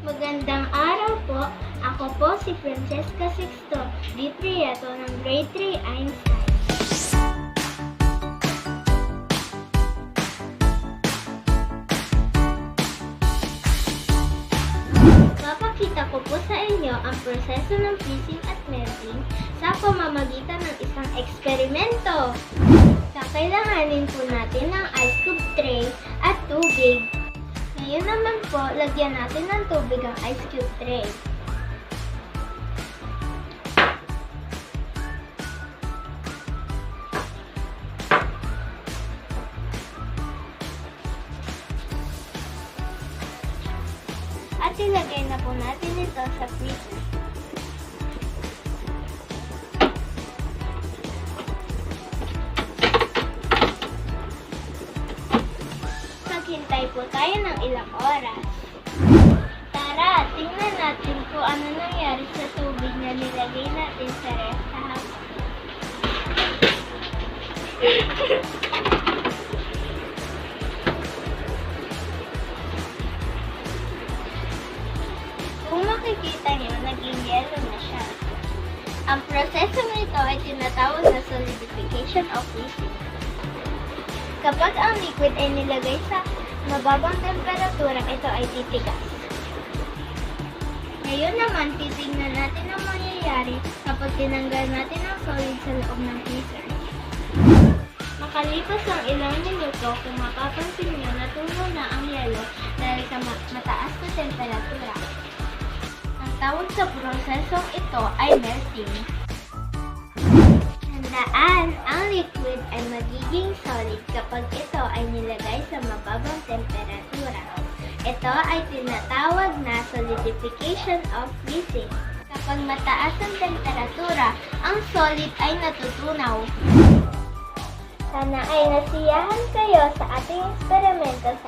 Magandang araw po. Ako po si Francesca Sixto, D. Prieto ng Grade 3 Einstein. Papakita ko po sa inyo ang proseso ng freezing at melting sa pamamagitan ng isang eksperimento. Kakailanganin po natin ng ice cube tray at tubig. Ngayon naman po, lagyan natin ng tubig ang ice cube tray. At ilagay na po natin ito sa freezer. Maghintay po tayo ng ilang oras. Tara, tingnan natin kung ano nangyari sa tubig na nilagay natin sa ref kahapon. Kung makikita nyo, naging yellow na siya. Ang proseso nito ay tinatawag na solidification of freezing. Kapag ang liquid ay nilagay sa mababang temperatura, ito ay titigas. Ngayon naman, titignan natin ang mangyayari kapag tinanggal natin ang solid sa loob ng freezer. Makalipas ang ilang minuto, kung mapapansin nyo, natunaw na ang yelo dahil sa mataas na temperatura. Ang tawag sa prosesong ito ay melting. Tandaan, ang liquid ay magiging solid kapag ito ay nilagay sa mababang temperatura. Ito ay tinatawag na solidification of freezing. Kapag mataas ang temperatura, ang solid ay natutunaw. Sana ay nasiyahan kayo sa ating eksperimento sa